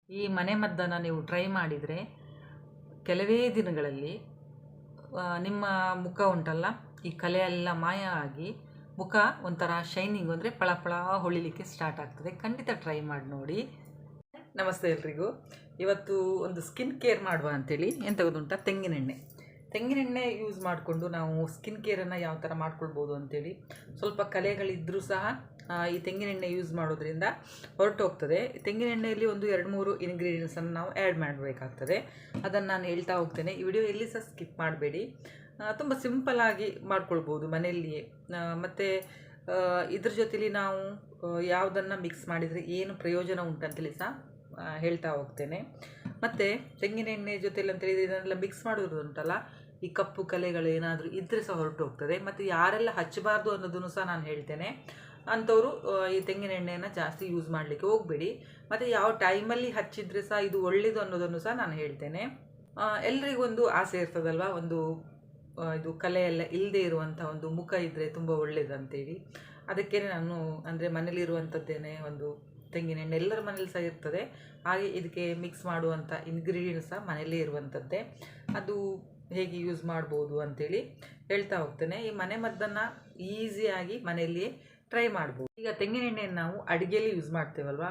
ಈ ಮನೆಮದ್ದನ್ನು ನೀವು ಟ್ರೈ ಮಾಡಿದರೆ ಕೆಲವೇ ದಿನಗಳಲ್ಲಿ ನಿಮ್ಮ ಮುಖ ಉಂಟಲ್ಲ, ಈ ಕಲೆಯೆಲ್ಲ ಮಾಯ ಆಗಿ ಮುಖ ಒಂಥರ ಶೈನಿಂಗ್ ಅಂದರೆ ಫಳ ಹೊಳಿಲಿಕ್ಕೆ ಸ್ಟಾರ್ಟ್ ಆಗ್ತದೆ. ಖಂಡಿತ ಟ್ರೈ ಮಾಡಿ ನೋಡಿ. ನಮಸ್ತೆ ಎಲ್ರಿಗೂ. ಇವತ್ತು ಒಂದು ಸ್ಕಿನ್ ಕೇರ್ ಮಾಡುವ ಅಂಥೇಳಿ ಎಂತ ಗೊತ್ತುಂಟ, ತೆಂಗಿನೆಣ್ಣೆ ಯೂಸ್ ಮಾಡಿಕೊಂಡು ನಾವು ಸ್ಕಿನ್ ಕೇರನ್ನು ಯಾವ ಥರ ಮಾಡ್ಕೊಳ್ಬೋದು ಅಂಥೇಳಿ. ಸ್ವಲ್ಪ ಕಲೆಗಳಿದ್ದರೂ ಸಹ ಈ ತೆಂಗಿನೆಣ್ಣೆ ಯೂಸ್ ಮಾಡೋದ್ರಿಂದ ಹೊರಟೋಗ್ತದೆ. ತೆಂಗಿನೆಣ್ಣೆಯಲ್ಲಿ ಒಂದು 2-3 ಇಂಗ್ರೀಡಿಯೆಂಟ್ಸನ್ನು ನಾವು ಆ್ಯಡ್ ಮಾಡಬೇಕಾಗ್ತದೆ. ಅದನ್ನು ನಾನು ಹೇಳ್ತಾ ಹೋಗ್ತೇನೆ. ಈ ವಿಡಿಯೋ ಎಲ್ಲಿ ಸಹ ಸ್ಕಿಪ್ ಮಾಡಬೇಡಿ. ತುಂಬ ಸಿಂಪಲ್ಲಾಗಿ ಮಾಡ್ಕೊಳ್ಬೋದು ಮನೆಯಲ್ಲಿಯೇ. ಮತ್ತು ಇದ್ರ ಜೊತೆಲಿ ನಾವು ಯಾವುದನ್ನು ಮಿಕ್ಸ್ ಮಾಡಿದರೆ ಏನು ಪ್ರಯೋಜನ ಉಂಟಂತೇಳಿ ಸಹ ಹೇಳ್ತಾ ಹೋಗ್ತೇನೆ. ಮತ್ತು ತೆಂಗಿನೆಣ್ಣೆ ಜೊತೆಲಿ ಅಂತೇಳಿ ಇದನ್ನೆಲ್ಲ ಮಿಕ್ಸ್ ಮಾಡೋದು ಉಂಟಲ್ಲ, ಈ ಕಪ್ಪು ಕಲೆಗಳು ಏನಾದರೂ ಇದ್ದರೆ ಸಹ ಹೊರಟು ಹೋಗ್ತದೆ. ಮತ್ತು ಯಾರೆಲ್ಲ ಹಚ್ಚಬಾರ್ದು ಅನ್ನೋದನ್ನು ಸಹ ನಾನು ಹೇಳ್ತೇನೆ. ಅಂಥವರು ಈ ತೆಂಗಿನೆಣ್ಣೆಯನ್ನು ಜಾಸ್ತಿ ಯೂಸ್ ಮಾಡಲಿಕ್ಕೆ ಹೋಗಬೇಡಿ. ಮತ್ತು ಯಾವ ಟೈಮಲ್ಲಿ ಹಚ್ಚಿದರೆ ಸಹ ಇದು ಒಳ್ಳೆಯದು ಅನ್ನೋದನ್ನು ಸಹ ನಾನು ಹೇಳ್ತೇನೆ. ಎಲ್ರಿಗೊಂದು ಆಸೆ ಇರ್ತದಲ್ವ, ಒಂದು ಇದು ಕಲೆಯೆಲ್ಲ ಇಲ್ಲದೆ ಇರುವಂಥ ಒಂದು ಮುಖ ಇದ್ದರೆ ತುಂಬ ಒಳ್ಳೆಯದಂತೇಳಿ. ಅದಕ್ಕೇ ನಾನು ಅಂದರೆ ಮನೇಲಿರುವಂಥದ್ದೇನೆ ಒಂದು ತೆಂಗಿನೆಣ್ಣೆ ಎಲ್ಲರ ಮನೇಲಿ ಸಹ ಇರ್ತದೆ. ಹಾಗೆ ಇದಕ್ಕೆ ಮಿಕ್ಸ್ ಮಾಡುವಂಥ ಇಂಗ್ರೀಡಿಯೆಂಟ್ಸ್ ಸಹ ಮನೆಯಲ್ಲೇ ಇರುವಂಥದ್ದೇ. ಅದು ಹೇಗೆ ಯೂಸ್ ಮಾಡ್ಬೋದು ಅಂಥೇಳಿ ಹೇಳ್ತಾ ಹೋಗ್ತೇನೆ. ಈ ಮದ್ದನ್ನು ಈಸಿಯಾಗಿ ಮನೆಯಲ್ಲಿಯೇ ಟ್ರೈ ಮಾಡ್ಬೋದು. ಈಗ ತೆಂಗಿನೆಣ್ಣೆಯನ್ನು ನಾವು ಅಡುಗೆಯಲ್ಲಿ ಯೂಸ್ ಮಾಡ್ತೇವಲ್ವ,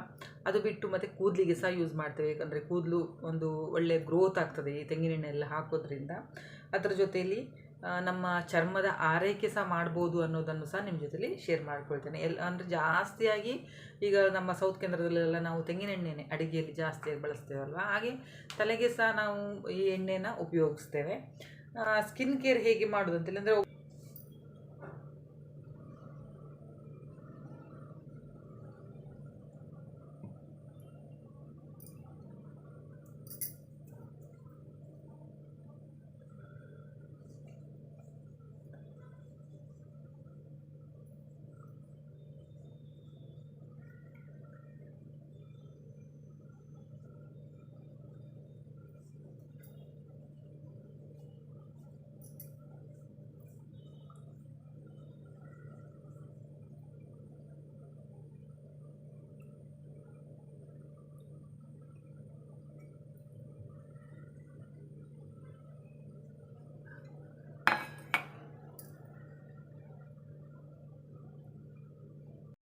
ಅದು ಬಿಟ್ಟು ಮತ್ತು ಕೂದಲಿಗೆ ಸಹ ಯೂಸ್ ಮಾಡ್ತೇವೆ. ಯಾಕಂದರೆ ಕೂದಲು ಒಂದು ಒಳ್ಳೆಯ ಗ್ರೋತ್ ಆಗ್ತದೆ ಈ ತೆಂಗಿನೆಣ್ಣೆ ಎಲ್ಲ ಹಾಕೋದ್ರಿಂದ. ಅದರ ಜೊತೆಯಲ್ಲಿ ನಮ್ಮ ಚರ್ಮದ ಆರೈಕೆ ಸಹ ಮಾಡ್ಬೋದು ಅನ್ನೋದನ್ನು ಸಹ ನಿಮ್ಮ ಜೊತೆಲಿ ಶೇರ್ ಮಾಡ್ಕೊಳ್ತೇನೆ. ಅಂದರೆ ಜಾಸ್ತಿಯಾಗಿ ಈಗ ನಮ್ಮ ಸೌತ್ ಕೇಂದ್ರದಲ್ಲೆಲ್ಲ ನಾವು ತೆಂಗಿನೆಣ್ಣೆನೇ ಅಡುಗೆಯಲ್ಲಿ ಜಾಸ್ತಿಯಾಗಿ ಬಳಸ್ತೇವಲ್ವ, ಹಾಗೆ ತಲೆಗೆ ಸಹ ನಾವು ಈ ಎಣ್ಣೆನ ಉಪಯೋಗಿಸ್ತೇವೆ. ಸ್ಕಿನ್ ಕೇರ್ ಹೇಗೆ ಮಾಡೋದು ಅಂತೇಳಿ ಅಂದರೆ,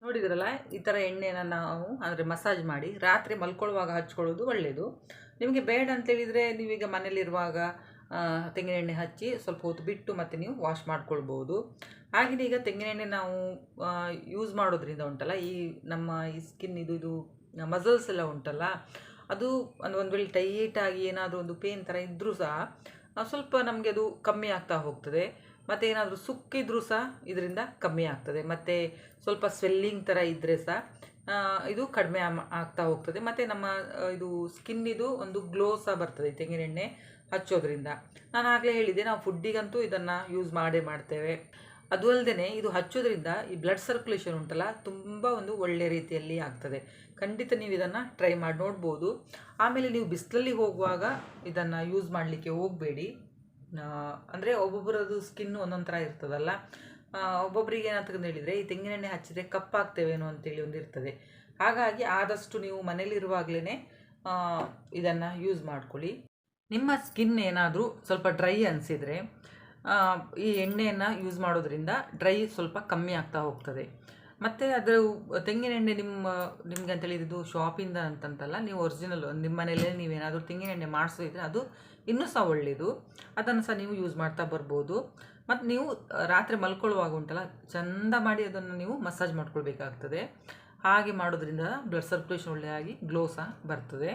ನೋಡಿದ್ರಲ್ಲ, ಈ ಥರ ಎಣ್ಣೆನ ನಾವು ಅಂದರೆ ಮಸಾಜ್ ಮಾಡಿ ರಾತ್ರಿ ಮಲ್ಕೊಳ್ಳುವಾಗ ಹಚ್ಕೊಳ್ಳೋದು ಒಳ್ಳೆಯದು. ನಿಮಗೆ ಬೇಡ ಅಂತೇಳಿದರೆ ನೀವೀಗ ಮನೇಲಿರುವಾಗ ತೆಂಗಿನೆಣ್ಣೆ ಹಚ್ಚಿ ಸ್ವಲ್ಪ ಹೊತ್ತು ಬಿಟ್ಟು ಮತ್ತೆ ನೀವು ವಾಶ್ ಮಾಡ್ಕೊಳ್ಬೋದು. ಹಾಗೆಯೇ ಈಗ ತೆಂಗಿನೆಣ್ಣೆ ನಾವು ಯೂಸ್ ಮಾಡೋದ್ರಿಂದ ಉಂಟಲ್ಲ, ಈ ನಮ್ಮ ಈ ಸ್ಕಿನ್ ಇದು ಮಸಲ್ಸ್ ಎಲ್ಲ ಉಂಟಲ್ಲ, ಅದು ಒಂದು ವೇಳೆ ಟೈಟಾಗಿ ಏನಾದರೂ ಒಂದು ಪೇನ್ ಥರ ಇದ್ದರೂ ಸಹ ಸ್ವಲ್ಪ ನಮಗೆ ಅದು ಕಮ್ಮಿ ಆಗ್ತಾ ಹೋಗ್ತದೆ. ಮತ್ತು ಏನಾದರೂ ಸುಕ್ಕಿದ್ರೂ ಸಹ ಇದರಿಂದ ಕಮ್ಮಿ ಆಗ್ತದೆ. ಮತ್ತು ಸ್ವಲ್ಪ ಸ್ವೆಲ್ಲಿಂಗ್ ಥರ ಇದ್ದರೆ ಸಹ ಇದು ಕಡಿಮೆ ಆಗ್ತಾ ಹೋಗ್ತದೆ. ಮತ್ತು ನಮ್ಮ ಇದು ಸ್ಕಿನ್ನಿದು ಒಂದು ಗ್ಲೋ ಸಹ ಬರ್ತದೆ ತೆಂಗಿನೆಣ್ಣೆ ಹಚ್ಚೋದ್ರಿಂದ. ನಾನು ಆಗಲೇ ಹೇಳಿದ್ದೆ, ನಾವು ಫುಡ್ಡಿಗಂತೂ ಇದನ್ನು ಯೂಸ್ ಮಾಡ್ತೇವೆ. ಅದು ಅಲ್ಲದೆ ಇದು ಹಚ್ಚೋದ್ರಿಂದ ಈ ಬ್ಲಡ್ ಸರ್ಕ್ಯುಲೇಷನ್ ಉಂಟಲ್ಲ, ತುಂಬ ಒಂದು ಒಳ್ಳೆಯ ರೀತಿಯಲ್ಲಿ ಆಗ್ತದೆ. ಖಂಡಿತ ನೀವು ಇದನ್ನು ಟ್ರೈ ಮಾಡಿ ನೋಡ್ಬೋದು. ಆಮೇಲೆ ನೀವು ಬಿಸಿಲಲ್ಲಿ ಹೋಗುವಾಗ ಇದನ್ನು ಯೂಸ್ ಮಾಡಲಿಕ್ಕೆ ಹೋಗಬೇಡಿ. ಅಂದರೆ ಒಬ್ಬೊಬ್ಬರದು ಸ್ಕಿನ್ ಒಂದೊಂದು ಥರ ಇರ್ತದಲ್ಲ, ಒಬ್ಬೊಬ್ಬರಿಗೆ ಏನಾಗ್ತದೆ ಹೇಳಿದರೆ ಈ ತೆಂಗಿನೆಣ್ಣೆ ಹಚ್ಚಿದರೆ ಕಪ್ಪಾಗ್ತೇವೇನೋ ಅಂತೇಳಿ ಒಂದು ಇರ್ತದೆ. ಹಾಗಾಗಿ ಆದಷ್ಟು ನೀವು ಮನೇಲಿರುವಾಗಲೇ ಇದನ್ನು ಯೂಸ್ ಮಾಡ್ಕೊಳ್ಳಿ. ನಿಮ್ಮ ಸ್ಕಿನ್ ಏನಾದರೂ ಸ್ವಲ್ಪ ಡ್ರೈ ಅನಿಸಿದರೆ ಈ ಎಣ್ಣೆಯನ್ನು ಯೂಸ್ ಮಾಡೋದ್ರಿಂದ ಡ್ರೈ ಸ್ವಲ್ಪ ಕಮ್ಮಿ ಆಗ್ತಾ ಹೋಗ್ತದೆ. ಮತ್ತು ಅದು ತೆಂಗಿನೆಣ್ಣೆ ನಿಮ್ಗೆ ಅಂತೇಳಿ ಇದು ಶಾಪಿಂದ ಅಂತಂತಲ್ಲ, ನೀವು ಒರಿಜಿನಲ್ ನಿಮ್ಮ ಮನೆಯಲ್ಲೇ ನೀವೇನಾದರೂ ತೆಂಗಿನೆಣ್ಣೆ ಮಾಡಿಸೋದಿದ್ರೆ ಅದು ಇನ್ನೂ ಸಹ ಒಳ್ಳೆಯದು. ಅದನ್ನು ಸಹ ನೀವು ಯೂಸ್ ಮಾಡ್ತಾ ಬರ್ಬೋದು. ಮತ್ತು ನೀವು ರಾತ್ರಿ ಮಲ್ಕೊಳ್ಳುವಾಗ ಉಂಟಲ್ಲ, ಚೆಂದ ಮಾಡಿ ಅದನ್ನು ನೀವು ಮಸಾಜ್ ಮಾಡ್ಕೊಳ್ಬೇಕಾಗ್ತದೆ. ಹಾಗೆ ಮಾಡೋದ್ರಿಂದ ಬ್ಲಡ್ ಸರ್ಕ್ಯುಲೇಷನ್ ಒಳ್ಳೆಯಾಗಿ ಗ್ಲೋ ಸಹ ಬರ್ತದೆ.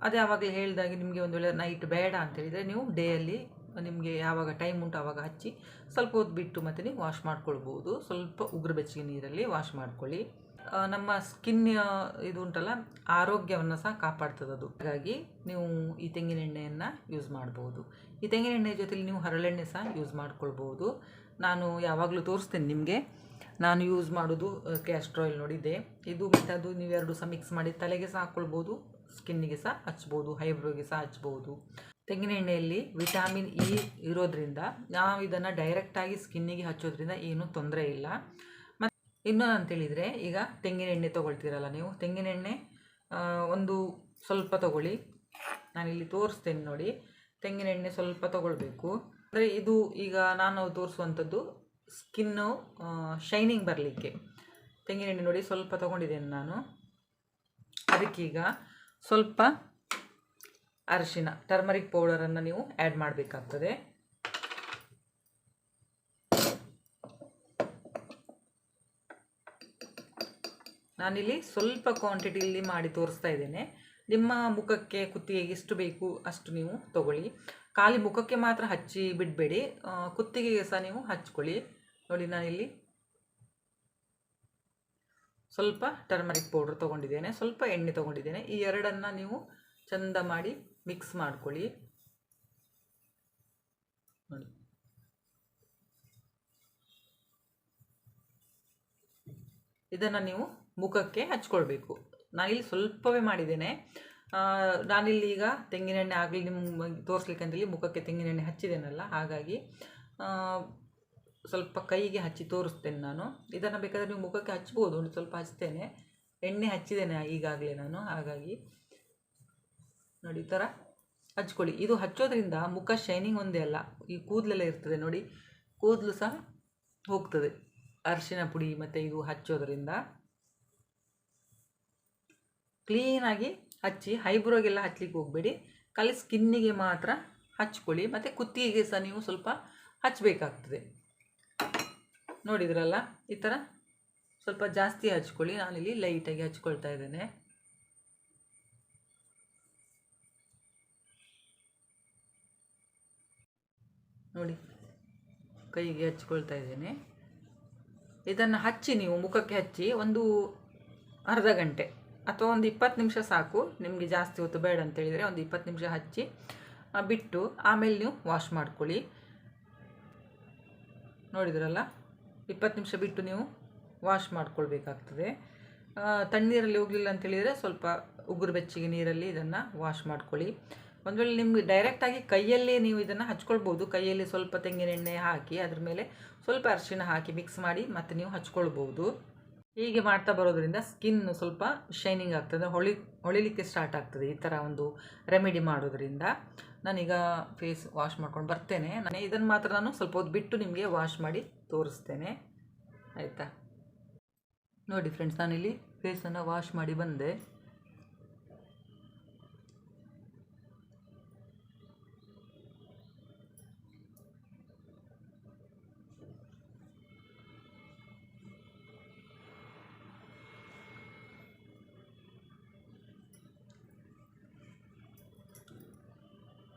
ಅದೇ ಆವಾಗಲೇ ಹೇಳಿದಾಗೆ ನಿಮಗೆ ಒಂದು ವೇಳೆ ನೈಟ್ ಬೇಡ ಅಂತೇಳಿದರೆ ನೀವು ಡೇಯಲ್ಲಿ ನಿಮಗೆ ಯಾವಾಗ ಟೈಮ್ ಉಂಟು ಆವಾಗ ಹಚ್ಚಿ ಸ್ವಲ್ಪ ಹೊತ್ತು ಬಿಟ್ಟು ಮತ್ತೆ ನೀವು ವಾಶ್ ಮಾಡ್ಕೊಳ್ಬೋದು. ಸ್ವಲ್ಪ ಉಗುರು ಬೆಚ್ಚಗೆ ನೀರಲ್ಲಿ ವಾಶ್ ಮಾಡ್ಕೊಳ್ಳಿ. ನಮ್ಮ ಸ್ಕಿನ್ ಇದು ಉಂಟಲ್ಲ, ಆರೋಗ್ಯವನ್ನು ಸಹ ಕಾಪಾಡ್ತದೆ ಅದು. ಹಾಗಾಗಿ ನೀವು ಈ ತೆಂಗಿನೆಣ್ಣೆಯನ್ನು ಯೂಸ್ ಮಾಡ್ಬೋದು. ಈ ತೆಂಗಿನೆಣ್ಣೆ ಜೊತೆಲಿ ನೀವು ಹರಳೆಣ್ಣೆ ಸಹ ಯೂಸ್ ಮಾಡ್ಕೊಳ್ಬೋದು. ನಾನು ಯಾವಾಗಲೂ ತೋರಿಸ್ತೇನೆ ನಿಮಗೆ. ನಾನು ಯೂಸ್ ಮಾಡೋದು ಕ್ಯಾಸ್ಟರ್ ಆಯಿಲ್ ನೋಡಿದ್ದೆ, ಇದು ಮತ್ತು ಅದು ನೀವೆರಡು ಸಹ ಮಿಕ್ಸ್ ಮಾಡಿ ತಲೆಗೆ ಸಹ ಹಾಕ್ಕೊಳ್ಬೋದು, ಸ್ಕಿನ್ನಿಗೆ ಸಹ ಹಚ್ಬೋದು, ಐಬ್ರೋಗೆ ಸಹ ಹಚ್ಬೋದು. ತೆಂಗಿನೆಣ್ಣೆಯಲ್ಲಿ ವಿಟಾಮಿನ್ ಇ ಇರೋದ್ರಿಂದ ನಾವು ಇದನ್ನು ಡೈರೆಕ್ಟಾಗಿ ಸ್ಕಿನ್ನಿಗೆ ಹಚ್ಚೋದ್ರಿಂದ ಏನೂ ತೊಂದರೆ ಇಲ್ಲ. ಮತ್ತು ಇನ್ನೊಂದು ಅಂತೇಳಿದರೆ, ಈಗ ತೆಂಗಿನೆಣ್ಣೆ ತೊಗೊಳ್ತೀರಲ್ಲ ನೀವು, ತೆಂಗಿನೆಣ್ಣೆ ಒಂದು ಸ್ವಲ್ಪ ತಗೊಳ್ಳಿ. ನಾನಿಲ್ಲಿ ತೋರಿಸ್ತೇನೆ ನೋಡಿ. ತೆಂಗಿನ ಎಣ್ಣೆ ಸ್ವಲ್ಪ ತಗೊಳ್ಬೇಕು. ಅಂದರೆ ಇದು ಈಗ ನಾನು ತೋರಿಸುವಂಥದ್ದು ಸ್ಕಿನ್ನು ಶೈನಿಂಗ್ ಬರಲಿಕ್ಕೆ ತೆಂಗಿನ ಎಣ್ಣೆ ನೋಡಿ ಸ್ವಲ್ಪ ತಗೊಂಡಿದ್ದೇನೆ ನಾನು. ಅದಕ್ಕೀಗ ಸ್ವಲ್ಪ ಅರಿಶಿನ, ಟರ್ಮರಿಕ್ ಪೌಡರನ್ನು ನೀವು ಆ್ಯಡ್ ಮಾಡಬೇಕಾಗ್ತದೆ. ನಾನಿಲ್ಲಿ ಸ್ವಲ್ಪ ಕ್ವಾಂಟಿಟಿಯಲ್ಲಿ ಮಾಡಿ ತೋರಿಸ್ತಾ ಇದ್ದೇನೆ. ನಿಮ್ಮ ಮುಖಕ್ಕೆ ಕುತ್ತಿಗೆಗೆ ಎಷ್ಟು ಬೇಕು ಅಷ್ಟು ನೀವು ತಗೊಳ್ಳಿ. ಖಾಲಿ ಮುಖಕ್ಕೆ ಮಾತ್ರ ಹಚ್ಚಿ ಬಿಡಬೇಡಿ, ಕುತ್ತಿಗೆಗೆ ಸಹ ನೀವು ಹಚ್ಕೊಳ್ಳಿ. ನೋಡಿ, ನಾನಿಲ್ಲಿ ಸ್ವಲ್ಪ ಟರ್ಮರಿಕ್ ಪೌಡ್ರ್ ತೊಗೊಂಡಿದ್ದೇನೆ, ಸ್ವಲ್ಪ ಎಣ್ಣೆ ತೊಗೊಂಡಿದ್ದೇನೆ. ಈ ಎರಡನ್ನು ನೀವು ಚಂದ ಮಾಡಿ ಮಿಕ್ಸ್ ಮಾಡ್ಕೊಳ್ಳಿ. ನೋಡಿ, ಇದನ್ನು ನೀವು ಮುಖಕ್ಕೆ ಹಚ್ಕೊಳ್ಬೇಕು. ನಾನಿಲ್ಲಿ ಸ್ವಲ್ಪವೇ ಮಾಡಿದ್ದೇನೆ. ನಾನಿಲ್ಲಿ ಈಗ ತೆಂಗಿನೆಣ್ಣೆ ಆಗಲಿ ನಿಮ್ಗೆ ತೋರಿಸ್ಲಿಕ್ಕೆ ಅಂತೇಳಿ ಮುಖಕ್ಕೆ ತೆಂಗಿನೆಣ್ಣೆ ಹಚ್ಚಿದ್ದೇನಲ್ಲ, ಹಾಗಾಗಿ ಸ್ವಲ್ಪ ಕೈಗೆ ಹಚ್ಚಿ ತೋರಿಸ್ತೇನೆ ನಾನು. ಇದನ್ನು ಬೇಕಾದರೆ ನೀವು ಮುಖಕ್ಕೆ ಹಚ್ಬೋದು. ಒಂದು ಸ್ವಲ್ಪ ಹಚ್ತೇನೆ, ಎಣ್ಣೆ ಹಚ್ಚಿದ್ದೇನೆ ಈಗಾಗಲೇ ನಾನು, ಹಾಗಾಗಿ ನೋಡಿ ಈ ಥರ ಹಚ್ಕೊಳ್ಳಿ. ಇದು ಹಚ್ಚೋದ್ರಿಂದ ಮುಖ ಶೈನಿಂಗ್ ಒಂದೇ ಅಲ್ಲ, ಈ ಕೂದಲೆಲ್ಲ ಇರ್ತದೆ ನೋಡಿ, ಕೂದಲು ಸಹ ಹೋಗ್ತದೆ ಅರಿಶಿನ ಪುಡಿ ಮತ್ತು ಇದು ಹಚ್ಚೋದ್ರಿಂದ. ಕ್ಲೀನಾಗಿ ಹಚ್ಚಿ, ಐಬ್ರೋಗೆಲ್ಲ ಹಚ್ಚಲಿಕ್ಕೆ ಹೋಗಬೇಡಿ, ಖಾಲಿ ಸ್ಕಿನ್ನಿಗೆ ಮಾತ್ರ ಹಚ್ಕೊಳ್ಳಿ. ಮತ್ತು ಕುತ್ತಿಗೆಗೆ ಸಹ ನೀವು ಸ್ವಲ್ಪ ಹಚ್ಚಬೇಕಾಗ್ತದೆ. ನೋಡಿದ್ರಲ್ಲ, ಈ ಥರ ಸ್ವಲ್ಪ ಜಾಸ್ತಿ ಹಚ್ಕೊಳ್ಳಿ. ನಾನಿಲ್ಲಿ ಲೈಟಾಗಿ ಹಚ್ಕೊಳ್ತಾ ಇದ್ದೇನೆ. ನೋಡಿ, ಕೈಗೆ ಹಚ್ಕೊಳ್ತಾ ಇದ್ದೇನೆ. ಇದನ್ನು ಹಚ್ಚಿ ನೀವು ಮುಖಕ್ಕೆ ಹಚ್ಚಿ ಒಂದು ಅರ್ಧ ಗಂಟೆ ಅಥವಾ ಒಂದು 20 ನಿಮಿಷ ಸಾಕು. ನಿಮಗೆ ಜಾಸ್ತಿ ಹೊತ್ತು ಬೇಡ ಅಂತೇಳಿದರೆ ಒಂದು 20 ನಿಮಿಷ ಹಚ್ಚಿ ಬಿಟ್ಟು ಆಮೇಲೆ ನೀವು ವಾಶ್ ಮಾಡ್ಕೊಳ್ಳಿ. ನೋಡಿದ್ರಲ್ಲ, 20 ನಿಮಿಷ ಬಿಟ್ಟು ನೀವು ವಾಶ್ ಮಾಡ್ಕೊಳ್ಬೇಕಾಗ್ತದೆ. ತಣ್ಣೀರಲ್ಲಿ ಹೋಗಲಿಲ್ಲ ಅಂತೇಳಿದರೆ ಸ್ವಲ್ಪ ಉಗುರು ಬೆಚ್ಚಗೆ ನೀರಲ್ಲಿ ಇದನ್ನು ವಾಶ್ ಮಾಡ್ಕೊಳ್ಳಿ. ಒಂದು ವೇಳೆ ನಿಮಗೆ ಡೈರೆಕ್ಟಾಗಿ ಕೈಯಲ್ಲೇ ನೀವು ಇದನ್ನು ಹಚ್ಕೊಳ್ಬೋದು. ಕೈಯಲ್ಲಿ ಸ್ವಲ್ಪ ತೆಂಗಿನ ಎಣ್ಣೆ ಹಾಕಿ ಅದ್ರ ಮೇಲೆ ಸ್ವಲ್ಪ ಅರಿಶಿನ ಹಾಕಿ ಮಿಕ್ಸ್ ಮಾಡಿ ಮತ್ತೆ ನೀವು ಹಚ್ಕೊಳ್ಬೋದು. ಹೀಗೆ ಮಾಡ್ತಾ ಬರೋದ್ರಿಂದ ಸ್ಕಿನ್ ಸ್ವಲ್ಪ ಶೈನಿಂಗ್ ಆಗ್ತದೆ, ಹೊಳಿಲಿಕ್ಕೆ ಸ್ಟಾರ್ಟ್ ಆಗ್ತದೆ ಈ ಥರ ಒಂದು ರೆಮಿಡಿ ಮಾಡೋದ್ರಿಂದ. ನಾನೀಗ ಫೇಸ್ ವಾಶ್ ಮಾಡ್ಕೊಂಡು ಬರ್ತೇನೆ. ಇದನ್ನು ಮಾತ್ರ ನಾನು ಸ್ವಲ್ಪ ಹೊತ್ತು ಬಿಟ್ಟು ನಿಮಗೆ ವಾಶ್ ಮಾಡಿ ತೋರಿಸ್ತೇನೆ, ಆಯಿತಾ? ನೋಡಿ ಫ್ರೆಂಡ್ಸ್, ನಾನಿಲ್ಲಿ ಫೇಸನ್ನು ವಾಶ್ ಮಾಡಿ ಬಂದೆ.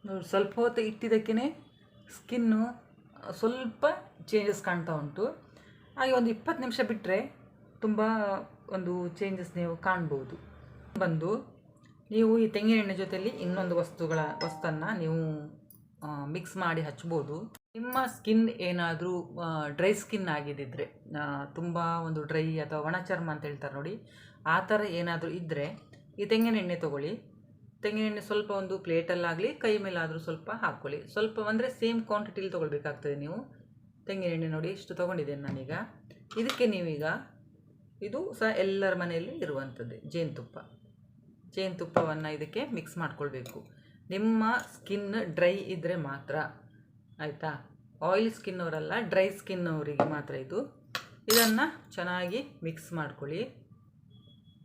ನೋಡಿ, ಸ್ವಲ್ಪ ಹೊತ್ತು ಇಟ್ಟಿದ್ದಕ್ಕೇ ಸ್ಕಿನ್ನು ಸ್ವಲ್ಪ ಚೇಂಜಸ್ ಕಾಣ್ತಾ ಉಂಟು. ಹಾಗೆ ಒಂದು 20 ನಿಮಿಷ ಬಿಟ್ಟರೆ ತುಂಬ ಒಂದು ಚೇಂಜಸ್ ನೀವು ಕಾಣ್ಬೋದು. ಬಂದು ನೀವು ಈ ತೆಂಗಿನ ಎಣ್ಣೆ ಜೊತೆಯಲ್ಲಿ ಇನ್ನೊಂದು ವಸ್ತನ್ನು ನೀವು ಮಿಕ್ಸ್ ಮಾಡಿ ಹಚ್ಬೋದು. ನಿಮ್ಮ ಸ್ಕಿನ್ ಏನಾದರೂ ಡ್ರೈ ಸ್ಕಿನ್ ಆಗಿದ್ದಿದ್ರೆ, ತುಂಬ ಒಂದು ಡ್ರೈ ಅಥವಾ ಒಣ ಚರ್ಮ ಅಂತ ಹೇಳ್ತಾರೆ ನೋಡಿ, ಆ ಥರ ಏನಾದರೂ ಇದ್ದರೆ ಈ ತೆಂಗಿನ ಎಣ್ಣೆ ತೊಗೊಳ್ಳಿ. ತೆಂಗಿನ ಎಣ್ಣೆ ಸ್ವಲ್ಪ ಒಂದು ಪ್ಲೇಟಲ್ಲಾಗಲಿ ಕೈ ಮೇಲಾದರೂ ಸ್ವಲ್ಪ ಹಾಕ್ಕೊಳ್ಳಿ. ಸ್ವಲ್ಪ ಅಂದರೆ ಸೇಮ್ ಕ್ವಾಂಟಿಟಿಲಿ ತೊಗೊಳ್ಬೇಕಾಗ್ತದೆ ನೀವು. ತೆಂಗಿನ ಎಣ್ಣೆ ನೋಡಿ ಇಷ್ಟು ತೊಗೊಂಡಿದ್ದೇನೆ ನಾನೀಗ. ಇದಕ್ಕೆ ನೀವೀಗ ಇದು ಸಹ ಎಲ್ಲರ ಮನೆಯಲ್ಲಿ ಇರುವಂಥದ್ದೇ ಜೇನುತುಪ್ಪವನ್ನು ಇದಕ್ಕೆ ಮಿಕ್ಸ್ ಮಾಡ್ಕೊಳ್ಬೇಕು. ನಿಮ್ಮ ಸ್ಕಿನ್ ಡ್ರೈ ಇದ್ದರೆ ಮಾತ್ರ, ಆಯಿತಾ? ಆಯಿಲ್ ಸ್ಕಿನ್ನವರಲ್ಲ, ಡ್ರೈ ಸ್ಕಿನ್ನವರಿಗೆ ಮಾತ್ರ ಇದು. ಇದನ್ನು ಚೆನ್ನಾಗಿ ಮಿಕ್ಸ್ ಮಾಡ್ಕೊಳ್ಳಿ.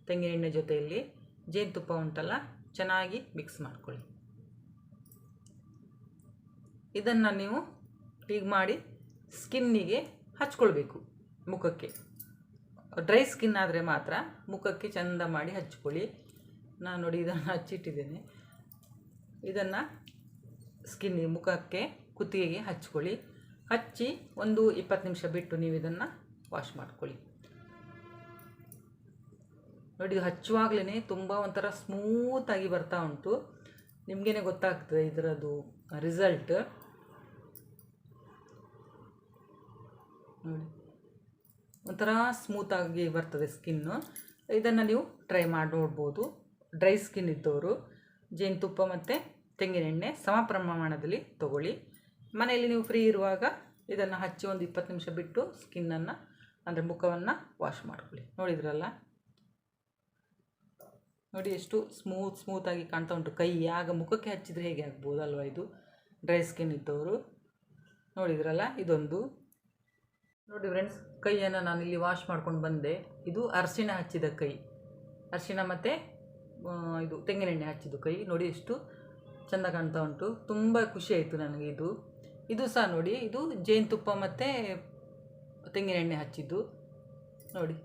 ತೆಂಗಿನ ಎಣ್ಣೆ ಜೊತೆಯಲ್ಲಿ ಜೇನುತುಪ್ಪ ಉಂಟಲ್ಲ, ಚೆನ್ನಾಗಿ ಮಿಕ್ಸ್ ಮಾಡ್ಕೊಳ್ಳಿ. ಇದನ್ನು ನೀವು ಹೀಗೆ ಮಾಡಿ ಸ್ಕಿನ್ನಿಗೆ ಹಚ್ಕೊಳ್ಬೇಕು, ಮುಖಕ್ಕೆ. ಡ್ರೈ ಸ್ಕಿನ್ ಆದರೆ ಮಾತ್ರ ಮುಖಕ್ಕೆ ಚೆಂದ ಮಾಡಿ ಹಚ್ಕೊಳ್ಳಿ. ನಾನು ನೋಡಿ ಇದನ್ನು ಹಚ್ಚಿಟ್ಟಿದ್ದೇನೆ. ಇದನ್ನು ಸ್ಕಿನ್ನಿಗೆ, ಮುಖಕ್ಕೆ, ಕುತ್ತಿಗೆಗೆ ಹಚ್ಕೊಳ್ಳಿ. ಹಚ್ಚಿ ಒಂದು 20 ನಿಮಿಷ ಬಿಟ್ಟು ನೀವು ಇದನ್ನು ವಾಶ್ ಮಾಡ್ಕೊಳ್ಳಿ. ನೋಡಿ, ಇದು ಹಚ್ಚುವಾಗಲೇ ತುಂಬ ಒಂಥರ ಸ್ಮೂತಾಗಿ ಬರ್ತಾ ಉಂಟು. ನಿಮಗೇನೆ ಗೊತ್ತಾಗ್ತದೆ ಇದರದ್ದು ರಿಸಲ್ಟ್. ನೋಡಿ, ಒಂಥರ ಸ್ಮೂತಾಗಿ ಬರ್ತದೆ ಸ್ಕಿನ್ನು. ಇದನ್ನು ನೀವು ಟ್ರೈ ಮಾಡಿ ನೋಡ್ಬೋದು. ಡ್ರೈ ಸ್ಕಿನ್ ಇದ್ದವರು ಜೇನುತುಪ್ಪ ಮತ್ತು ತೆಂಗಿನ ಎಣ್ಣೆ ಸಮ ಪ್ರಮಾಣದಲ್ಲಿ ತಗೊಳ್ಳಿ. ಮನೆಯಲ್ಲಿ ನೀವು ಫ್ರೀ ಇರುವಾಗ ಇದನ್ನು ಹಚ್ಚಿ ಒಂದು 20 ನಿಮಿಷ ಬಿಟ್ಟು ಸ್ಕಿನ್ನನ್ನು, ಅಂದರೆ ಮುಖವನ್ನು ವಾಶ್ ಮಾಡ್ಕೊಳ್ಳಿ. ನೋಡಿದ್ರಲ್ಲ, ನೋಡಿ ಎಷ್ಟು ಸ್ಮೂತಾಗಿ ಕಾಣ್ತಾ ಉಂಟು ಕೈ. ಆಗ ಮುಖಕ್ಕೆ ಹಚ್ಚಿದರೆ ಹೇಗೆ ಆಗ್ಬೋದಲ್ವ ಇದು ಡ್ರೈ ಸ್ಕಿನ್ ಇದ್ದವರು. ನೋಡಿದ್ರಲ್ಲ, ಇದೊಂದು ನೋಡಿ ಫ್ರೆಂಡ್ಸ್, ಕೈಯನ್ನು ನಾನು ಇಲ್ಲಿ ವಾಶ್ ಮಾಡ್ಕೊಂಡು ಬಂದೆ. ಇದು ಅರಿಶಿಣ ಹಚ್ಚಿದ ಕೈ, ಅರಿಶಿಣ ಮತ್ತು ಇದು ತೆಂಗಿನೆಣ್ಣೆ ಹಚ್ಚಿದ್ದು ಕೈ. ನೋಡಿ ಎಷ್ಟು ಚೆಂದ ಕಾಣ್ತಾ ಉಂಟು, ತುಂಬ ಖುಷಿ ಆಯಿತು ನನಗೆ. ಇದು ಸಹ ನೋಡಿ, ಇದು ಜೇನುತುಪ್ಪ ಮತ್ತು ತೆಂಗಿನೆಣ್ಣೆ ಹಚ್ಚಿದ್ದು. ನೋಡಿ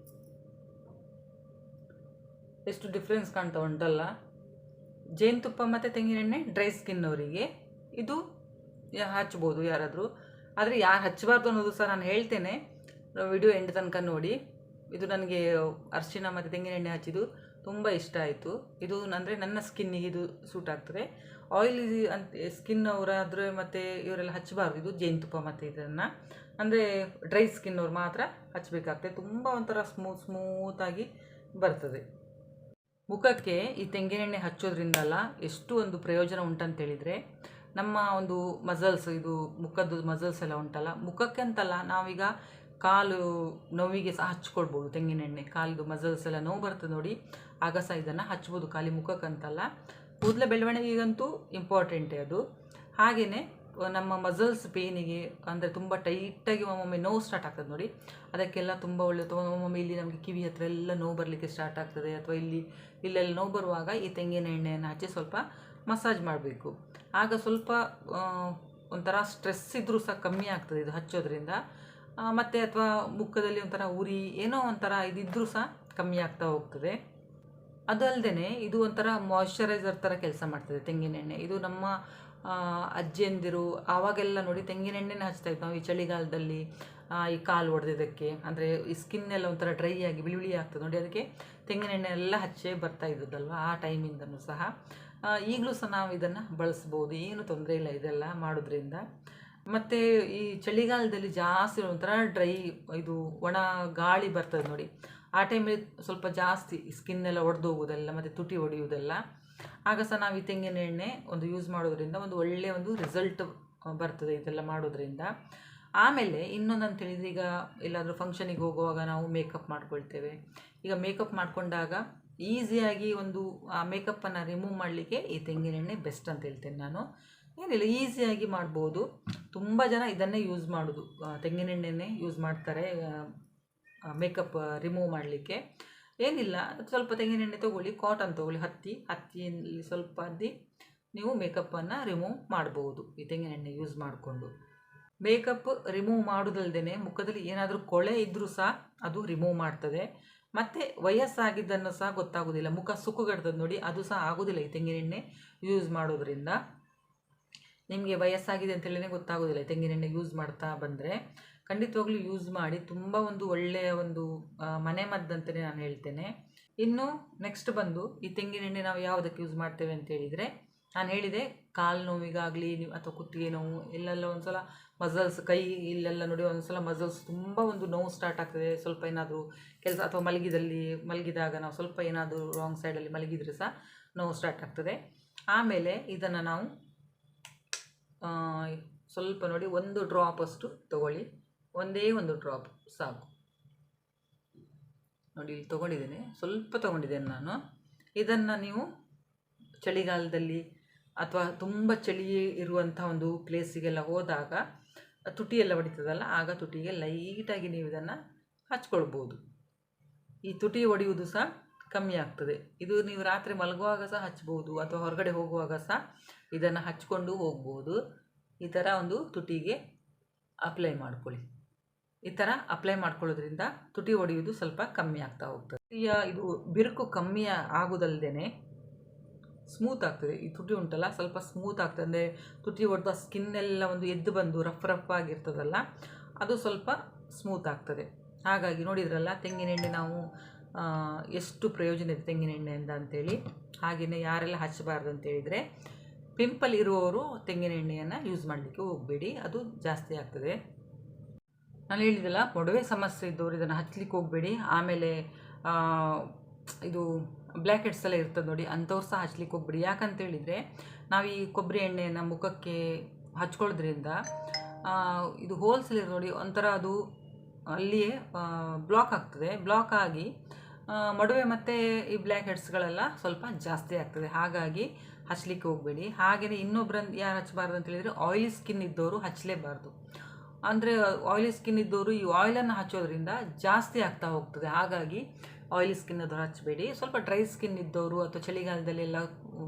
ಎಷ್ಟು ಡಿಫ್ರೆನ್ಸ್ ಕಾಣ್ತಾ ಉಂಟಲ್ಲ. ಜೇನುತುಪ್ಪ ಮತ್ತು ತೆಂಗಿನೆಣ್ಣೆ ಡ್ರೈ ಸ್ಕಿನ್ನವರಿಗೆ ಇದು ಹಚ್ಬೋದು ಯಾರಾದರೂ. ಆದರೆ ಯಾರು ಹಚ್ಚಬಾರ್ದು ಅನ್ನೋದು ಸಹ ನಾನು ಹೇಳ್ತೇನೆ, ವಿಡಿಯೋ ಎಂಡ್ ತನಕ ನೋಡಿ. ಇದು ನನಗೆ ಅರಿಶಿಣ ಮತ್ತು ತೆಂಗಿನೆಣ್ಣೆ ಹಚ್ಚಿದ್ದು ತುಂಬ ಇಷ್ಟ ಆಯಿತು. ಇದು ಅಂದರೆ ನನ್ನ ಸ್ಕಿನ್ನಿಗೆ ಇದು ಸೂಟ್ ಆಗ್ತದೆ. ಆಯಿಲಿ ಅಂತ ಸ್ಕಿನ್ ಅವರಾದರೆ ಮತ್ತು ಇವರೆಲ್ಲ ಹಚ್ಚಬಾರ್ದು ಇದು ಜೇನುತುಪ್ಪ ಮತ್ತು ಇದನ್ನು. ಅಂದರೆ ಡ್ರೈ ಸ್ಕಿನ್ನವ್ರು ಮಾತ್ರ ಹಚ್ಚಬೇಕಾಗ್ತದೆ. ತುಂಬ ಒಂಥರ ಸ್ಮೂತಾಗಿ ಬರ್ತದೆ. ಮುಖಕ್ಕೆ ಈ ತೆಂಗಿನೆಣ್ಣೆ ಹಚ್ಚೋದ್ರಿಂದಲ್ಲ ಎಷ್ಟು ಒಂದು ಪ್ರಯೋಜನ ಉಂಟಂತೇಳಿದರೆ, ನಮ್ಮ ಒಂದು ಮಸಲ್ಸ್, ಇದು ಮುಖದ್ದು ಮಸಲ್ಸ್ ಎಲ್ಲ ಉಂಟಲ್ಲ, ಮುಖಕ್ಕೆ ಅಂತಲ್ಲ, ನಾವೀಗ ಕಾಲು ನೋವಿಗೆ ಸಹ ಹಚ್ಕೊಳ್ಬೋದು ತೆಂಗಿನೆಣ್ಣೆ. ಕಾಲಿದು ಮಸಲ್ಸ್ ಎಲ್ಲ ನೋವು ಬರ್ತದೆ ನೋಡಿ, ಆಗ ಸಹ ಇದನ್ನು ಹಚ್ಬೋದು, ಖಾಲಿ ಮುಖಕ್ಕಂತಲ್ಲ. ಕೂದಲ ಬೆಳವಣಿಗೆಗಂತೂ ಇಂಪಾರ್ಟೆಂಟೇ ಅದು. ಹಾಗೆಯೇ ನಮ್ಮ ಮಸಲ್ಸ್ ಪೇನಿಗೆ, ಅಂದರೆ ತುಂಬ ಟೈಟಾಗಿ ಒಮ್ಮೊಮ್ಮೆ ನೋವು ಸ್ಟಾರ್ಟ್ ಆಗ್ತದೆ ನೋಡಿ, ಅದಕ್ಕೆಲ್ಲ ತುಂಬ ಒಳ್ಳೆಯದು. ಒಮ್ಮೊಮ್ಮೆ ಇಲ್ಲಿ ನಮಗೆ ಕಿವಿ ಹತ್ರ ಎಲ್ಲ ನೋವು ಬರಲಿಕ್ಕೆ ಸ್ಟಾರ್ಟ್ ಆಗ್ತದೆ, ಅಥವಾ ಇಲ್ಲೆಲ್ಲ ನೋವು ಬರುವಾಗ ಈ ತೆಂಗಿನ ಎಣ್ಣೆಯನ್ನು ಹಚ್ಚಿ ಸ್ವಲ್ಪ ಮಸಾಜ್ ಮಾಡಬೇಕು. ಆಗ ಸ್ವಲ್ಪ ಒಂಥರ ಸ್ಟ್ರೆಸ್ ಇದ್ದರೂ ಸಹ ಕಮ್ಮಿ ಆಗ್ತದೆ ಇದು ಹಚ್ಚೋದ್ರಿಂದ. ಮತ್ತು ಅಥವಾ ಮುಖದಲ್ಲಿ ಒಂಥರ ಉರಿ ಏನೋ ಒಂಥರ ಇದಿದ್ದರೂ ಸಹ ಕಮ್ಮಿ ಆಗ್ತಾ ಹೋಗ್ತದೆ. ಅದಲ್ಲದೆ ಇದು ಒಂಥರ ಮಾಯ್ಶ್ಚರೈಸರ್ ಥರ ಕೆಲಸ ಮಾಡ್ತದೆ ತೆಂಗಿನೆಣ್ಣೆ. ಇದು ನಮ್ಮ ಅಜ್ಜಿಯಂದಿರು ಆವಾಗೆಲ್ಲ ನೋಡಿ ತೆಂಗಿನೆಣ್ಣೆನೇ ಹಚ್ತಾಯಿತ್ತು ನಾವು ಈ ಚಳಿಗಾಲದಲ್ಲಿ. ಈ ಕಾಲು ಒಡೆದಿದ್ದಕ್ಕೆ, ಅಂದರೆ ಈ ಸ್ಕಿನ್ನೆಲ್ಲ ಒಂಥರ ಡ್ರೈ ಆಗಿ ಬಿಳಿ ಆಗ್ತದೆ ನೋಡಿ, ಅದಕ್ಕೆ ತೆಂಗಿನೆಣ್ಣೆ ಎಲ್ಲ ಹಚ್ಚೇ ಬರ್ತಾ ಇದ್ದದಲ್ವ ಆ ಟೈಮಿಂದನೂ ಸಹ. ಈಗಲೂ ಸಹ ನಾವು ಇದನ್ನು ಬಳಸ್ಬೋದು, ಏನು ತೊಂದರೆ ಇಲ್ಲ ಇದೆಲ್ಲ ಮಾಡೋದ್ರಿಂದ. ಮತ್ತು ಈ ಚಳಿಗಾಲದಲ್ಲಿ ಜಾಸ್ತಿ ಒಂಥರ ಡ್ರೈ, ಇದು ಒಣ ಗಾಳಿ ಬರ್ತದೆ ನೋಡಿ, ಆ ಟೈಮಲ್ಲಿ ಸ್ವಲ್ಪ ಜಾಸ್ತಿ ಸ್ಕಿನ್ನೆಲ್ಲ ಒಡೆದು ಹೋಗೋದೆಲ್ಲ ಮತ್ತು ತುಟಿ ಒಡೆಯುವುದೆಲ್ಲ. ಆಗ ಸಹ ನಾವು ಈ ತೆಂಗಿನ ಎಣ್ಣೆ ಒಂದು ಯೂಸ್ ಮಾಡೋದ್ರಿಂದ ಒಂದು ಒಳ್ಳೆಯ ಒಂದು ರಿಸಲ್ಟ್ ಬರ್ತದೆ ಇದೆಲ್ಲ ಮಾಡೋದ್ರಿಂದ. ಆಮೇಲೆ ಇನ್ನೊಂದು ಅಂತ ಹೇಳಿದರೆ, ಈಗ ಎಲ್ಲಾದರೂ ಫಂಕ್ಷನಿಗೆ ಹೋಗುವಾಗ ನಾವು ಮೇಕಪ್ ಮಾಡ್ಕೊಳ್ತೇವೆ. ಈಗ ಮೇಕಪ್ ಮಾಡಿಕೊಂಡಾಗ ಈಸಿಯಾಗಿ ಒಂದು ಆ ಮೇಕಪ್ಪನ್ನು ರಿಮೂವ್ ಮಾಡಲಿಕ್ಕೆ ಈ ತೆಂಗಿನೆಣ್ಣೆ ಬೆಸ್ಟ್ ಅಂತ ಹೇಳ್ತೇನೆ ನಾನು. ಏನಿಲ್ಲ, ಈಸಿಯಾಗಿ ಮಾಡ್ಬೋದು. ತುಂಬ ಜನ ಇದನ್ನೇ ಯೂಸ್ ಮಾಡೋದು, ತೆಂಗಿನೆಣ್ಣೆನೇ ಯೂಸ್ ಮಾಡ್ತಾರೆ ಮೇಕಪ್ ರಿಮೂವ್ ಮಾಡಲಿಕ್ಕೆ. ಏನಿಲ್ಲ, ಸ್ವಲ್ಪ ತೆಂಗಿನೆಣ್ಣೆ ತೊಗೊಳ್ಳಿ, ಕಾಟನ್ ತೊಗೊಳ್ಳಿ, ಹತ್ತಿಯಲ್ಲಿ ಸ್ವಲ್ಪ ಅದ್ದಿ ನೀವು ಮೇಕಪ್ಪನ್ನು ರಿಮೂವ್ ಮಾಡ್ಬೋದು ಈ ತೆಂಗಿನೆಣ್ಣೆ ಯೂಸ್ ಮಾಡಿಕೊಂಡು. ಮೇಕಪ್ ರಿಮೂವ್ ಮಾಡೋದಲ್ದೇ ಮುಖದಲ್ಲಿ ಏನಾದರೂ ಕೊಳೆ ಇದ್ದರೂ ಸಹ ಅದು ರಿಮೂವ್ ಮಾಡ್ತದೆ. ಮತ್ತು ವಯಸ್ಸಾಗಿದ್ದನ್ನು ಸಹ ಗೊತ್ತಾಗೋದಿಲ್ಲ, ಮುಖ ಸುಕ್ಕುಗಡ್ತದೆ ನೋಡಿ, ಅದು ಸಹ ಆಗೋದಿಲ್ಲ ಈ ತೆಂಗಿನೆಣ್ಣೆ ಯೂಸ್ ಮಾಡೋದ್ರಿಂದ. ನಿಮಗೆ ವಯಸ್ಸಾಗಿದೆ ಅಂತೇಳಿನೇ ಗೊತ್ತಾಗೋದಿಲ್ಲ ತೆಂಗಿನೆಣ್ಣೆ ಯೂಸ್ ಮಾಡ್ತಾ ಬಂದರೆ. ಖಂಡಿತವಾಗ್ಲೂ ಯೂಸ್ ಮಾಡಿ, ತುಂಬ ಒಂದು ಒಳ್ಳೆಯ ಒಂದು ಮನೆ ಮದ್ದಂತಲೇ ನಾನು ಹೇಳ್ತೇನೆ. ಇನ್ನು ನೆಕ್ಸ್ಟ್ ಬಂದು ಈ ತೆಂಗಿನೆಣ್ಣೆ ನಾವು ಯಾವುದಕ್ಕೆ ಯೂಸ್ ಮಾಡ್ತೇವೆ ಅಂತ ಹೇಳಿದರೆ, ನಾನು ಹೇಳಿದೆ ಕಾಲು ನೋವಿಗಾಗಲಿ ಅಥವಾ ಕುತ್ತಿಗೆ ನೋವು ಇಲ್ಲೆಲ್ಲ ಒಂದು ಸಲ ಮಸಲ್ಸ್, ಕೈ ಇಲ್ಲೆಲ್ಲ ನೋಡಿ ಒಂದು ಸಲ ಮಸಲ್ಸ್ ತುಂಬ ಒಂದು ನೋವು ಸ್ಟಾರ್ಟ್ ಆಗ್ತದೆ. ಸ್ವಲ್ಪ ಏನಾದರೂ ಕೆಲಸ ಅಥವಾ ಮಲಗಿದಾಗ ನಾವು ಸ್ವಲ್ಪ ಏನಾದರೂ ರಾಂಗ್ ಸೈಡಲ್ಲಿ ಮಲಗಿದರೆ ಸಹ ನೋವು ಸ್ಟಾರ್ಟ್ ಆಗ್ತದೆ. ಆಮೇಲೆ ಇದನ್ನು ನಾವು ಸ್ವಲ್ಪ ನೋಡಿ 1 ಡ್ರಾಪ್ ಅಷ್ಟು ತಗೊಳ್ಳಿ, ಒಂದೇ 1 ಡ್ರಾಪ್ ಸಾಕು ನೋಡಿ. ಇಲ್ಲಿ ತೊಗೊಂಡಿದ್ದೇನೆ, ಸ್ವಲ್ಪ ತೊಗೊಂಡಿದ್ದೇನೆ ನಾನು. ಇದನ್ನು ನೀವು ಚಳಿಗಾಲದಲ್ಲಿ ಅಥವಾ ತುಂಬ ಚಳಿ ಇರುವಂಥ ಒಂದು ಪ್ಲೇಸಿಗೆಲ್ಲ ಹೋದಾಗ ತುಟಿಯೆಲ್ಲ ಹೊಡಿತದಲ್ಲ, ಆಗ ತುಟಿಗೆ ಲೈಟಾಗಿ ನೀವು ಇದನ್ನು ಹಚ್ಕೊಳ್ಬೋದು. ಈ ತುಟಿ ಹೊಡೆಯುವುದು ಸಹ ಕಮ್ಮಿ ಆಗ್ತದೆ. ಇದು ನೀವು ರಾತ್ರಿ ಮಲಗುವಾಗ ಸಹ ಹಚ್ಬೋದು, ಅಥವಾ ಹೊರಗಡೆ ಹೋಗುವಾಗ ಸಹ ಇದನ್ನು ಹಚ್ಕೊಂಡು ಹೋಗ್ಬೋದು. ಈ ಥರ ಒಂದು ತುಟಿಗೆ ಅಪ್ಲೈ ಮಾಡ್ಕೊಳ್ಳಿ. ಈ ಥರ ಅಪ್ಲೈ ಮಾಡ್ಕೊಳ್ಳೋದ್ರಿಂದ ತುಟಿ ಹೊಡೆಯುವುದು ಸ್ವಲ್ಪ ಕಮ್ಮಿ ಆಗ್ತಾ ಹೋಗ್ತದೆ. ಇದು ಬಿರುಕು ಕಮ್ಮಿ ಆಗೋದಲ್ಲದೆ ಸ್ಮೂತ್ ಆಗ್ತದೆ. ಈ ತುಟಿ ಉಂಟಲ್ಲ ಸ್ವಲ್ಪ ಸ್ಮೂತ್ ಆಗ್ತದೆ, ಅಂದರೆ ತುಟಿ ಹೊಡೆದ ಸ್ಕಿನ್ನೆಲ್ಲ ಒಂದು ಎದ್ದು ಬಂದು ರಫ್ ಆಗಿರ್ತದಲ್ಲ, ಅದು ಸ್ವಲ್ಪ ಸ್ಮೂತ್ ಆಗ್ತದೆ. ಹಾಗಾಗಿ ನೋಡಿದ್ರಲ್ಲ ತೆಂಗಿನೆಣ್ಣೆ ನಾವು ಎಷ್ಟು ಪ್ರಯೋಜನ ಇದೆ ತೆಂಗಿನೆಣ್ಣೆಯಿಂದ ಅಂಥೇಳಿ. ಹಾಗೆಯೇ ಯಾರೆಲ್ಲ ಹಚ್ಚಬಾರ್ದು ಅಂತೇಳಿದರೆ, ಪಿಂಪಲ್ ಇರುವವರು ತೆಂಗಿನೆಣ್ಣೆಯನ್ನು ಯೂಸ್ ಮಾಡಲಿಕ್ಕೆ ಹೋಗಬೇಡಿ, ಅದು ಜಾಸ್ತಿ ಆಗ್ತದೆ. ನಾನು ಹೇಳಿದಲ್ಲ, ಮೊಡವೆ ಸಮಸ್ಯೆ ಇದ್ದವರು ಇದನ್ನು ಹಚ್ಚಲಿಕ್ಕೆ ಹೋಗಬೇಡಿ. ಆಮೇಲೆ ಇದು ಬ್ಲ್ಯಾಕ್ ಹೆಡ್ಸ್ ಎಲ್ಲ ಇರ್ತದೆ ನೋಡಿ, ಅಂಥವ್ರು ಸಹ ಹಚ್ಲಿಕ್ಕೆ ಹೋಗ್ಬೇಡಿ. ಯಾಕಂತೇಳಿದರೆ ನಾವು ಈ ಕೊಬ್ಬರಿ ಎಣ್ಣೆಯನ್ನು ಮುಖಕ್ಕೆ ಹಚ್ಕೊಳ್ಳೋದ್ರಿಂದ ಇದು ಹೋಲ್ಸಲ್ಲಿ ನೋಡಿ ಒಂಥರ ಅದು ಅಲ್ಲಿಯೇ ಬ್ಲಾಕ್ ಆಗ್ತದೆ. ಬ್ಲಾಕ್ ಆಗಿ ಮಡುವೆ ಮತ್ತು ಈ ಬ್ಲ್ಯಾಕ್ ಹೆಡ್ಸ್ಗಳೆಲ್ಲ ಸ್ವಲ್ಪ ಜಾಸ್ತಿ ಆಗ್ತದೆ, ಹಾಗಾಗಿ ಹಚ್ಚಲಿಕ್ಕೆ ಹೋಗಬೇಡಿ. ಹಾಗೆಯೇ ಇನ್ನೊಬ್ರನ್ನ ಯಾರು ಹಚ್ಚಬಾರ್ದು ಅಂತ ಹೇಳಿದರೆ ಆಯಿಲಿ ಸ್ಕಿನ್ ಇದ್ದವರು ಹಚ್ಚಲೇಬಾರ್ದು. ಅಂದರೆ ಆಯಿಲಿ ಸ್ಕಿನ್ ಇದ್ದವರು ಈ ಆಯಿಲನ್ನು ಹಚ್ಚೋದ್ರಿಂದ ಜಾಸ್ತಿ ಆಗ್ತಾ ಹೋಗ್ತದೆ, ಹಾಗಾಗಿ ಆಯಿಲಿ ಸ್ಕಿನ್ ಅದನ್ನು ಹಚ್ಚಬೇಡಿ. ಸ್ವಲ್ಪ ಡ್ರೈ ಸ್ಕಿನ್ ಇದ್ದವರು ಅಥವಾ ಚಳಿಗಾಲದಲ್ಲೆಲ್ಲ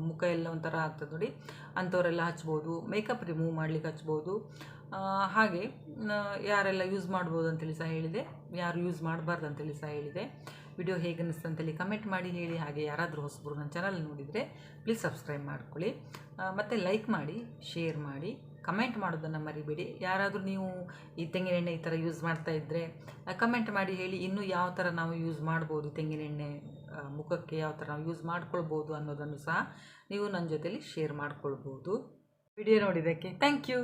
ಮುಖ ಎಲ್ಲ ಒಂಥರ ಆಗ್ತದೆ ನೋಡಿ, ಅಂಥವರೆಲ್ಲ ಹಚ್ಬೋದು. ಮೇಕಪ್ ರಿಮೂವ್ ಮಾಡಲಿಕ್ಕೆ ಹಚ್ಬೋದು. ಹಾಗೆ ಯಾರೆಲ್ಲ ಯೂಸ್ ಮಾಡ್ಬೋದು ಅಂತೇಳಿ ಸಹ ಹೇಳಿದೆ, ಯಾರು ಯೂಸ್ ಮಾಡಬಾರ್ದು ಅಂತೇಳಿ ಸಹ ಹೇಳಿದೆ. ವಿಡಿಯೋ ಹೇಗೆ ಅನ್ನಿಸ್ತು ಅಂತೇಳಿ ಕಮೆಂಟ್ ಮಾಡಿ ಹೇಳಿ. ಹಾಗೆ ಯಾರಾದರೂ ಹೊಸಬರು ನನ್ನ ಚಾನಲ್ ನೋಡಿದರೆ ಪ್ಲೀಸ್ ಸಬ್ಸ್ಕ್ರೈಬ್ ಮಾಡ್ಕೊಳ್ಳಿ, ಮತ್ತು ಲೈಕ್ ಮಾಡಿ, ಶೇರ್ ಮಾಡಿ, ಕಮೆಂಟ್ ಮಾಡೋದನ್ನು ಮರಿಬೇಡಿ. ಯಾರಾದರೂ ನೀವು ಈ ತೆಂಗಿನೆಣ್ಣೆ ಈ ಥರ ಯೂಸ್ ಮಾಡ್ತಾ ಇದ್ದರೆ ಕಮೆಂಟ್ ಮಾಡಿ ಹೇಳಿ, ಇನ್ನೂ ಯಾವ ಥರ ನಾವು ಯೂಸ್ ಮಾಡ್ಬೋದು, ತೆಂಗಿನೆಣ್ಣೆ ಮುಖಕ್ಕೆ ಯಾವ ಥರ ನಾವು ಯೂಸ್ ಮಾಡ್ಕೊಳ್ಬೋದು ಅನ್ನೋದನ್ನು ಸಹ ನೀವು ನನ್ನ ಜೊತೆಲಿ ಶೇರ್ ಮಾಡ್ಕೊಳ್ಬೋದು. ವಿಡಿಯೋ ನೋಡಿದ್ದಕ್ಕೆ ಥ್ಯಾಂಕ್ ಯು.